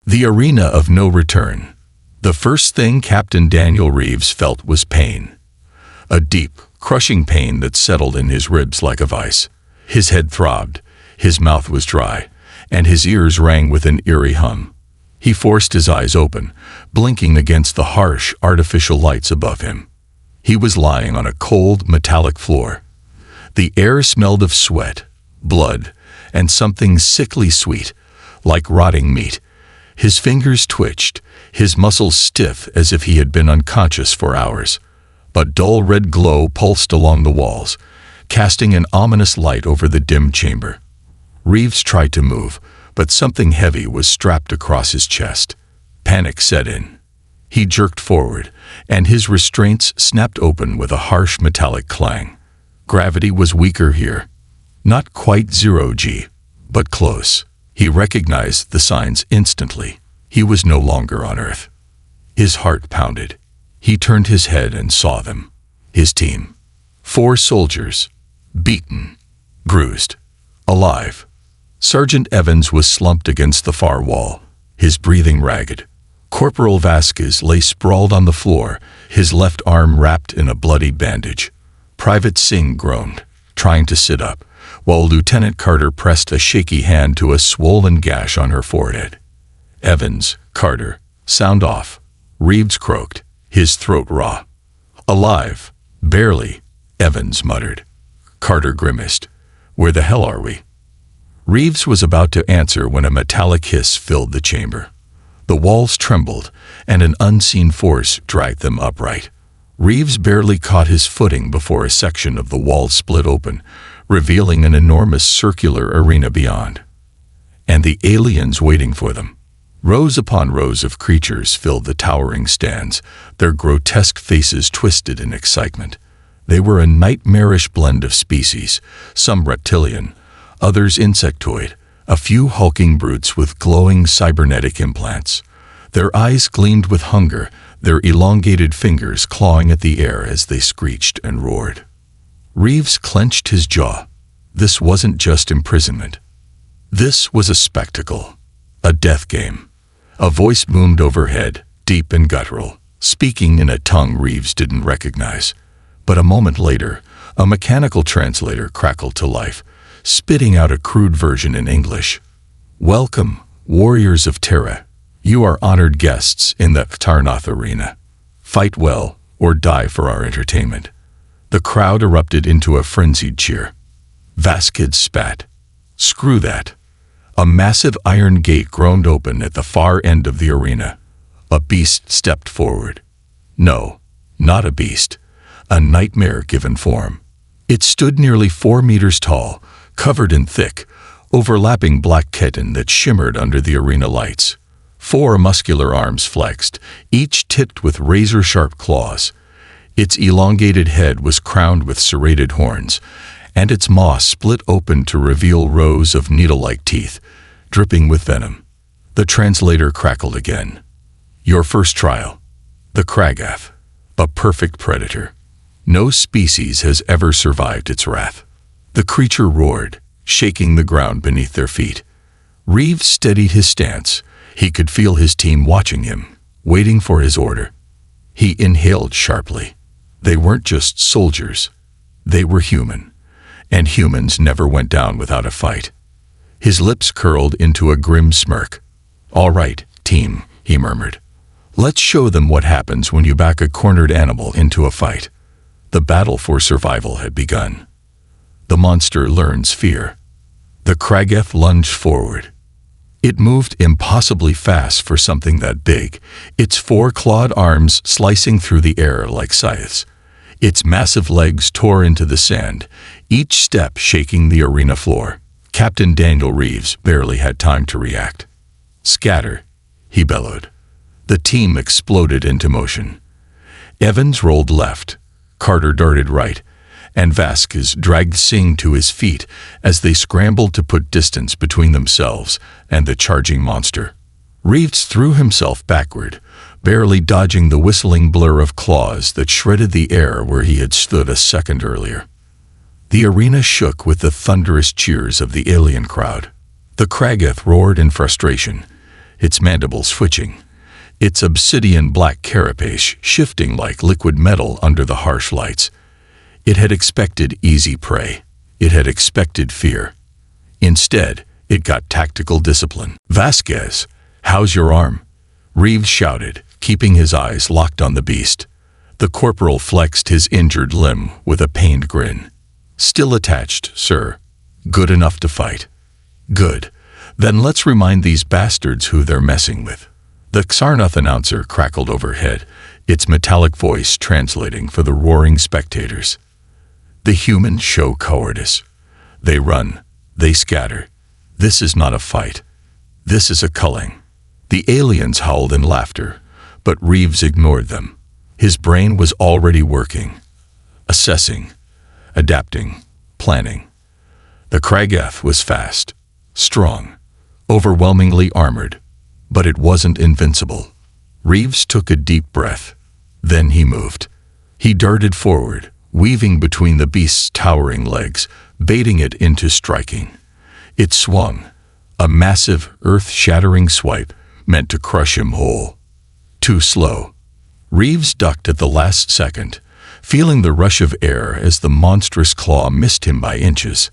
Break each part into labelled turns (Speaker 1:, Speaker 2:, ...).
Speaker 1: The arena of no return. The first thing Captain Daniel Reeves felt was pain. A deep, crushing pain that settled in his ribs like a vice. His head throbbed, his mouth was dry, and his ears rang with an eerie hum. He forced his eyes open, blinking against the harsh, artificial lights above him. He was lying on a cold, metallic floor. The air smelled of sweat, blood, and something sickly sweet, like rotting meat. His fingers twitched, his muscles stiff as if he had been unconscious for hours. A dull red glow pulsed along the walls, casting an ominous light over the dim chamber. Reeves tried to move, but something heavy was strapped across his chest. Panic set in. He jerked forward, and his restraints snapped open with a harsh metallic clang. Gravity was weaker here. Not quite 0 G, but close. He recognized the signs instantly. He was no longer on Earth. His heart pounded. He turned his head and saw them. His team. 4 soldiers. Beaten. Bruised. Alive. Sergeant Evans was slumped against the far wall, his breathing ragged. Corporal Vasquez lay sprawled on the floor, his left arm wrapped in a bloody bandage. Private Singh groaned, trying to sit up, while Lieutenant Carter pressed a shaky hand to a swollen gash on her forehead. Evans, Carter, sound off. Reeves croaked, his throat raw. Alive. Barely, Evans muttered. Carter grimaced. Where the hell are we? Reeves was about to answer when a metallic hiss filled the chamber. The walls trembled, and an unseen force dragged them upright. Reeves barely caught his footing before a section of the wall split open, revealing an enormous circular arena beyond. And the aliens waiting for them. Rows upon rows of creatures filled the towering stands, their grotesque faces twisted in excitement. They were a nightmarish blend of species, some reptilian, others insectoid, a few hulking brutes with glowing cybernetic implants. Their eyes gleamed with hunger, their elongated fingers clawing at the air as they screeched and roared. Reeves clenched his jaw. This wasn't just imprisonment. This was a spectacle, a death game. A voice boomed overhead, deep and guttural, speaking in a tongue Reeves didn't recognize. But a moment later, a mechanical translator crackled to life, spitting out a crude version in English. Welcome, warriors of Terra. You are honored guests in the Tarnath Arena. Fight well, or die for our entertainment. The crowd erupted into a frenzied cheer. Vasquez spat. Screw that. A massive iron gate groaned open at the far end of the arena. A beast stepped forward. No, not a beast. A nightmare given form. It stood nearly 4 meters tall, covered in thick, overlapping black chitin that shimmered under the arena lights. 4 muscular arms flexed, each tipped with razor-sharp claws. Its elongated head was crowned with serrated horns, and its maw split open to reveal rows of needle-like teeth, dripping with venom. The translator crackled again. Your first trial. The Kragath. A perfect predator. No species has ever survived its wrath. The creature roared, shaking the ground beneath their feet. Reeves steadied his stance. He could feel his team watching him, waiting for his order. He inhaled sharply. They weren't just soldiers. They were human. And humans never went down without a fight. His lips curled into a grim smirk. All right, team, he murmured. Let's show them what happens when you back a cornered animal into a fight. The battle for survival had begun. The monster learns fear. The Kragath lunged forward. It moved impossibly fast for something that big, its 4 clawed arms slicing through the air like scythes. Its massive legs tore into the sand, each step shaking the arena floor. Captain Daniel Reeves barely had time to react. Scatter, he bellowed. The team exploded into motion. Evans rolled left, Carter darted right, and Vasquez dragged Singh to his feet as they scrambled to put distance between themselves and the charging monster. Reeves threw himself backward, barely dodging the whistling blur of claws that shredded the air where he had stood a second earlier. The arena shook with the thunderous cheers of the alien crowd. The Kragath roared in frustration, its mandibles twitching, its obsidian black carapace shifting like liquid metal under the harsh lights. It had expected easy prey. It had expected fear. Instead, it got tactical discipline. "Vasquez, how's your arm?" Reeves shouted, keeping his eyes locked on the beast. The corporal flexed his injured limb with a pained grin. "Still attached, sir. Good enough to fight." "Good. Then let's remind these bastards who they're messing with." The Xarnoth announcer crackled overhead, its metallic voice translating for the roaring spectators. "The humans show cowardice. They run. They scatter. This is not a fight. This is a culling." The aliens howled in laughter, but Reeves ignored them. His brain was already working, assessing, adapting, planning. The Kragath was fast, strong, overwhelmingly armored, but it wasn't invincible. Reeves took a deep breath. Then he moved. He darted forward, weaving between the beast's towering legs, baiting it into striking. It swung, a massive, earth-shattering swipe meant to crush him whole. Too slow. Reeves ducked at the last second, feeling the rush of air as the monstrous claw missed him by inches.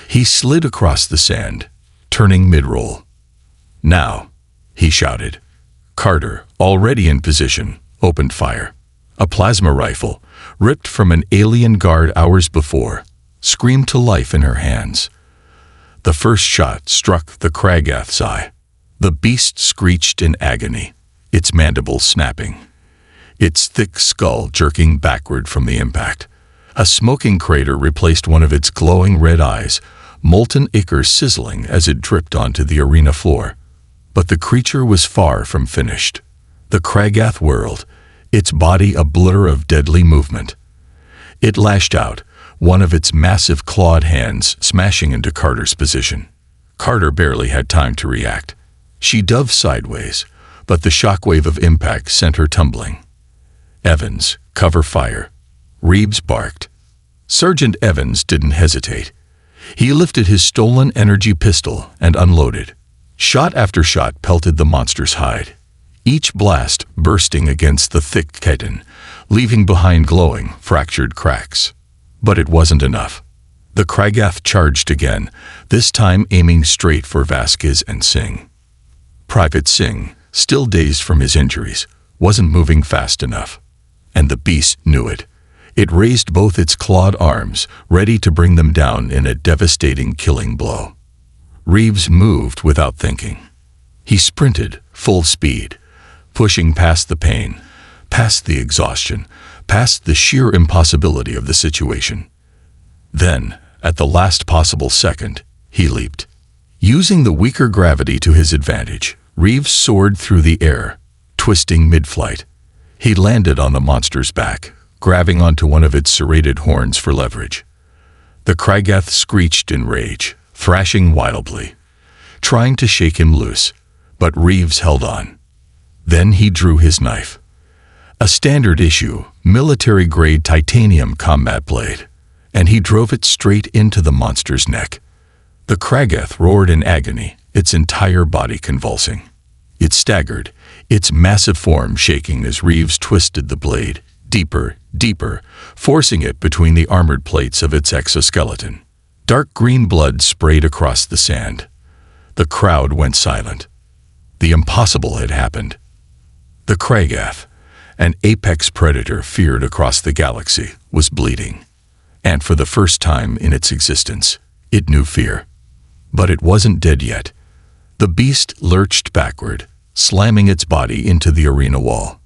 Speaker 1: He slid across the sand, turning mid-roll. "Now," he shouted. Carter, already in position, opened fire. A plasma rifle, ripped from an alien guard hours before, screamed to life in her hands. The first shot struck the Kragath's eye. The beast screeched in agony, its mandibles snapping, its thick skull jerking backward from the impact. A smoking crater replaced one of its glowing red eyes, molten ichor sizzling as it dripped onto the arena floor. But the creature was far from finished. The Kragath whirled, its body a blur of deadly movement. It lashed out, one of its massive clawed hands smashing into Carter's position. Carter barely had time to react. She dove sideways, but the shockwave of impact sent her tumbling. "Evans, cover fire," Reeves barked. Sergeant Evans didn't hesitate. He lifted his stolen energy pistol and unloaded. Shot after shot pelted the monster's hide, each blast bursting against the thick chitin, leaving behind glowing, fractured cracks. But it wasn't enough. The Kragath charged again, this time aiming straight for Vasquez and Singh. Private Singh, still dazed from his injuries, wasn't moving fast enough. And the beast knew it. It raised both its clawed arms, ready to bring them down in a devastating killing blow. Reeves moved without thinking. He sprinted, full speed, pushing past the pain, past the exhaustion, past the sheer impossibility of the situation. Then, at the last possible second, he leaped. Using the weaker gravity to his advantage, Reeves soared through the air, twisting mid-flight. He landed on the monster's back, grabbing onto one of its serrated horns for leverage. The Kragath screeched in rage, thrashing wildly, trying to shake him loose, but Reeves held on. Then he drew his knife. A standard-issue, military-grade titanium combat blade, and he drove it straight into the monster's neck. The Kragath roared in agony, its entire body convulsing. It staggered, its massive form shaking as Reeves twisted the blade, deeper, deeper, forcing it between the armored plates of its exoskeleton. Dark green blood sprayed across the sand. The crowd went silent. The impossible had happened. The Kragath, an apex predator feared across the galaxy, was bleeding. And for the first time in its existence, it knew fear. But it wasn't dead yet. The beast lurched backward, slamming its body into the arena wall.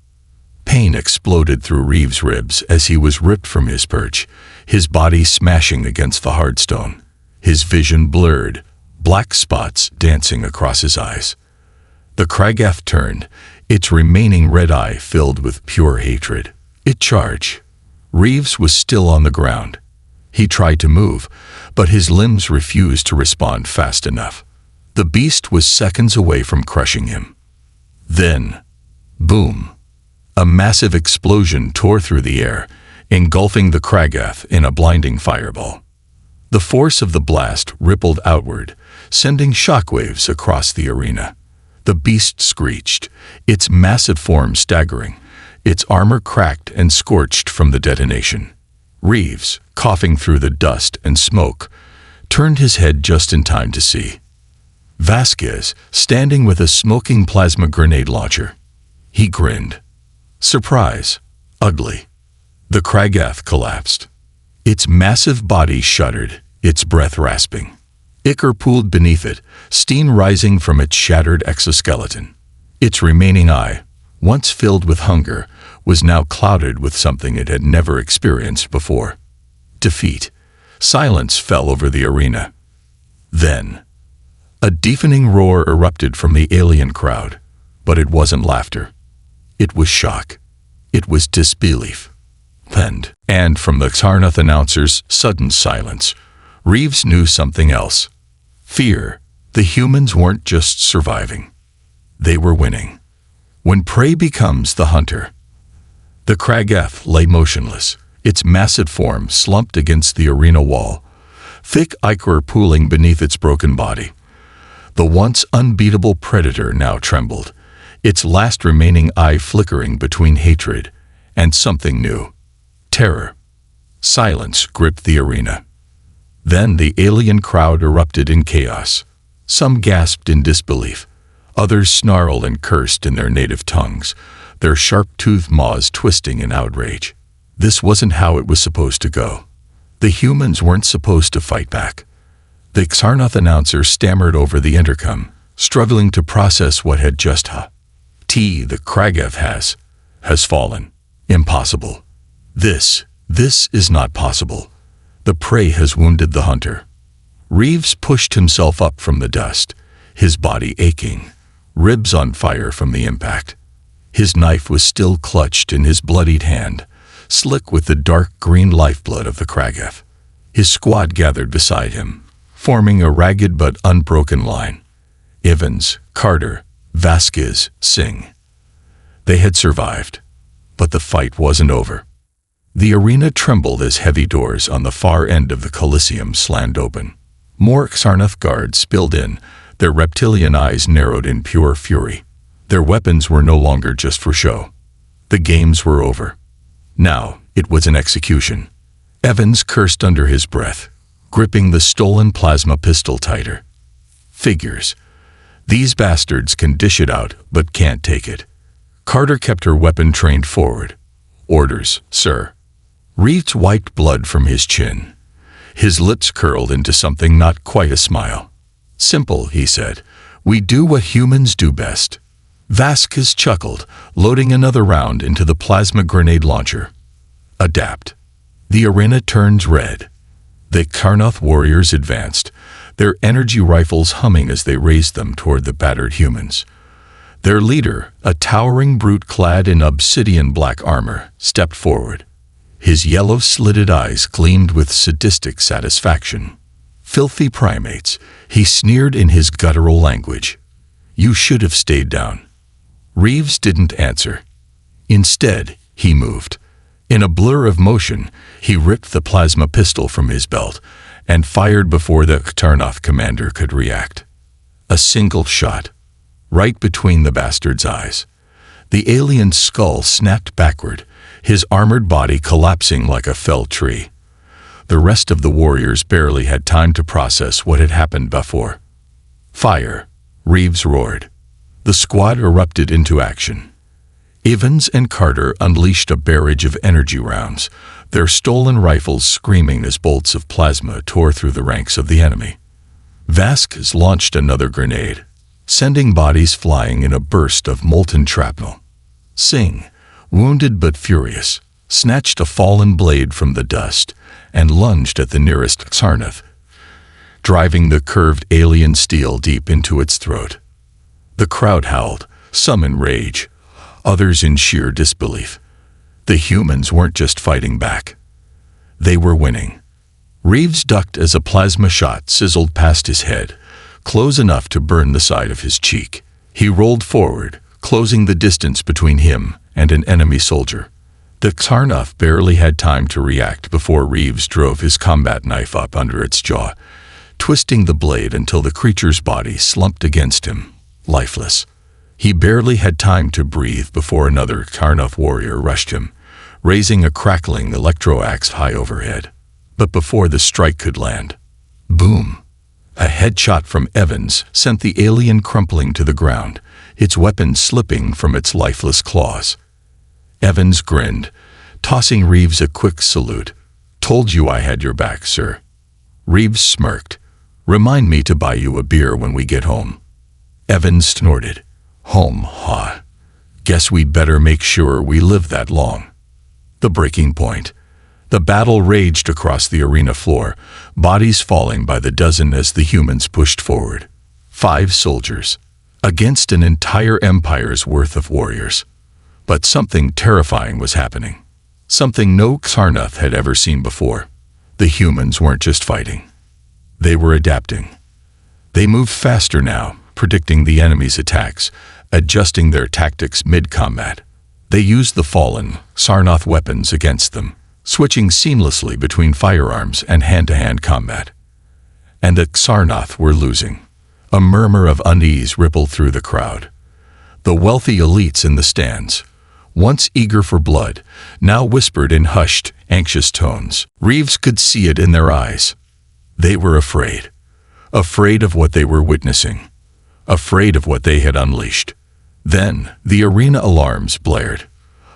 Speaker 1: Pain exploded through Reeves' ribs as he was ripped from his perch, his body smashing against the hard stone. His vision blurred, black spots dancing across his eyes. The Kragath turned, its remaining red eye filled with pure hatred. It charged. Reeves was still on the ground. He tried to move, but his limbs refused to respond fast enough. The beast was seconds away from crushing him. Then, boom! A massive explosion tore through the air, engulfing the Kragath in a blinding fireball. The force of the blast rippled outward, sending shockwaves across the arena. The beast screeched, its massive form staggering, its armor cracked and scorched from the detonation. Reeves, coughing through the dust and smoke, turned his head just in time to see Vasquez standing with a smoking plasma grenade launcher. He grinned. Surprise. Ugly. The Kragath collapsed. Its massive body shuddered, its breath rasping. Ichor pooled beneath it, steam rising from its shattered exoskeleton. Its remaining eye, once filled with hunger, was now clouded with something it had never experienced before. Defeat. Silence fell over the arena. Then, a deafening roar erupted from the alien crowd, but it wasn't laughter. It was shock. It was disbelief. And from the Xarnoth announcer's sudden silence, Reeves knew something else. Fear. The humans weren't just surviving. They were winning. When prey becomes the hunter. The Kragath lay motionless, its massive form slumped against the arena wall, thick ichor pooling beneath its broken body. The once unbeatable predator now trembled, its last remaining eye flickering between hatred and something new. Terror. Silence gripped the arena. Then the alien crowd erupted in chaos. Some gasped in disbelief. Others snarled and cursed in their native tongues, their sharp-toothed maws twisting in outrage. This wasn't how it was supposed to go. The humans weren't supposed to fight back. The Xarnoth announcer stammered over the intercom, struggling to process what had just happened. The Kragath has fallen. Impossible. This is not possible. The prey has wounded the hunter. Reeves pushed himself up from the dust, his body aching, ribs on fire from the impact. His knife was still clutched in his bloodied hand, slick with the dark green lifeblood of the Kragath. His squad gathered beside him, forming a ragged but unbroken line. Evans, Carter, Vasquez, Singh. They had survived, but the fight wasn't over. The arena trembled as heavy doors on the far end of the Colosseum slammed open. More Xarnoth guards spilled in, their reptilian eyes narrowed in pure fury. Their weapons were no longer just for show. The games were over. Now it was an execution. Evans cursed under his breath, gripping the stolen plasma pistol tighter. Figures. These bastards can dish it out, but can't take it. Carter kept her weapon trained forward. Orders, sir. Reeves wiped blood from his chin. His lips curled into something not quite a smile. Simple, he said. We do what humans do best. Vasquez chuckled, loading another round into the plasma grenade launcher. Adapt. The arena turns red. The Xarnoth warriors advanced, their energy rifles humming as they raised them toward the battered humans. Their leader, a towering brute clad in obsidian black armor, stepped forward. His yellow-slitted eyes gleamed with sadistic satisfaction. Filthy primates, he sneered in his guttural language. You should have stayed down. Reeves didn't answer. Instead, he moved. In a blur of motion, he ripped the plasma pistol from his belt and fired before the Xarnoth commander could react. A single shot, right between the bastard's eyes. The alien's skull snapped backward, his armored body collapsing like a felled tree. The rest of the warriors barely had time to process what had happened before. Fire, Reeves roared. The squad erupted into action. Evans and Carter unleashed a barrage of energy rounds, their stolen rifles screaming as bolts of plasma tore through the ranks of the enemy. Vasquez launched another grenade, sending bodies flying in a burst of molten shrapnel. Singh, wounded but furious, snatched a fallen blade from the dust and lunged at the nearest Xarnoth, driving the curved alien steel deep into its throat. The crowd howled, some in rage, others in sheer disbelief. The humans weren't just fighting back. They were winning. Reeves ducked as a plasma shot sizzled past his head, close enough to burn the side of his cheek. He rolled forward, closing the distance between him and an enemy soldier. The Xarnoth barely had time to react before Reeves drove his combat knife up under its jaw, twisting the blade until the creature's body slumped against him, lifeless. He barely had time to breathe before another Karnoth warrior rushed him, raising a crackling electro-axe high overhead. But before the strike could land, boom! A headshot from Evans sent the alien crumpling to the ground, its weapon slipping from its lifeless claws. Evans grinned, tossing Reeves a quick salute. "Told you I had your back, sir." Reeves smirked. "Remind me to buy you a beer when we get home." Evans snorted. "Home, huh? Guess we better make sure we live that long." The breaking point. The battle raged across the arena floor, bodies falling by the dozen as the humans pushed forward. 5 soldiers, against an entire empire's worth of warriors. But something terrifying was happening. Something no Karnoth had ever seen before. The humans weren't just fighting. They were adapting. They moved faster now, predicting the enemy's attacks, adjusting their tactics mid-combat. They used the fallen Karnoth weapons against them, switching seamlessly between firearms and hand-to-hand combat. And the Karnoth were losing. A murmur of unease rippled through the crowd. The wealthy elites in the stands, once eager for blood, now whispered in hushed, anxious tones. Reeves could see it in their eyes. They were afraid. Afraid of what they were witnessing. Afraid of what they had unleashed. Then, the arena alarms blared.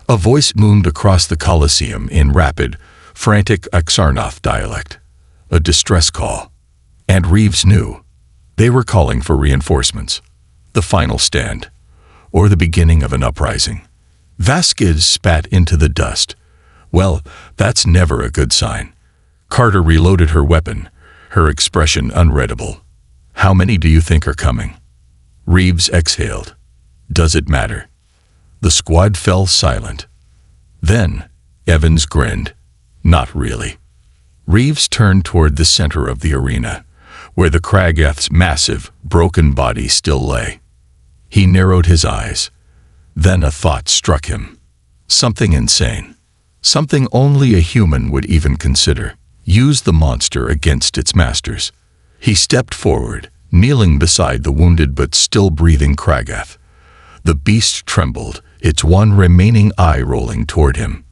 Speaker 1: A voice boomed across the colosseum in rapid, frantic Karnoth dialect. A distress call. And Reeves knew. They were calling for reinforcements. The final stand. Or the beginning of an uprising. Vasquez spat into the dust. Well, that's never a good sign. Carter reloaded her weapon, her expression unreadable. "How many do you think are coming?" Reeves exhaled. "Does it matter?" The squad fell silent. Then, Evans grinned. "Not really." Reeves turned toward the center of the arena, where the Kragath's massive, broken body still lay. He narrowed his eyes. Then a thought struck him. Something insane. Something only a human would even consider. Use the monster against its masters. He stepped forward, kneeling beside the wounded but still breathing Kragath. The beast trembled, its one remaining eye rolling toward him.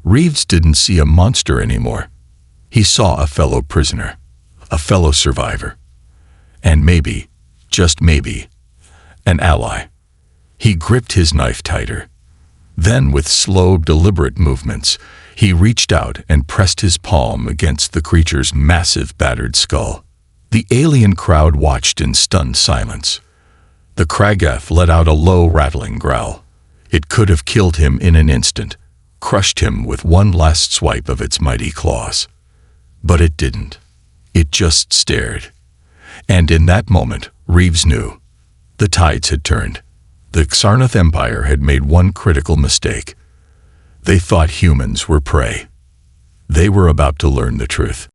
Speaker 1: Reeves didn't see a monster anymore. He saw a fellow prisoner, a fellow survivor. And maybe, just maybe, an ally. He gripped his knife tighter. Then, with slow, deliberate movements, he reached out and pressed his palm against the creature's massive, battered skull. The alien crowd watched in stunned silence. The Kragath let out a low, rattling growl. It could have killed him in an instant, crushed him with one last swipe of its mighty claws. But it didn't. It just stared. And in that moment, Reeves knew. The tides had turned. The Karnoth Empire had made one critical mistake. They thought humans were prey. They were about to learn the truth.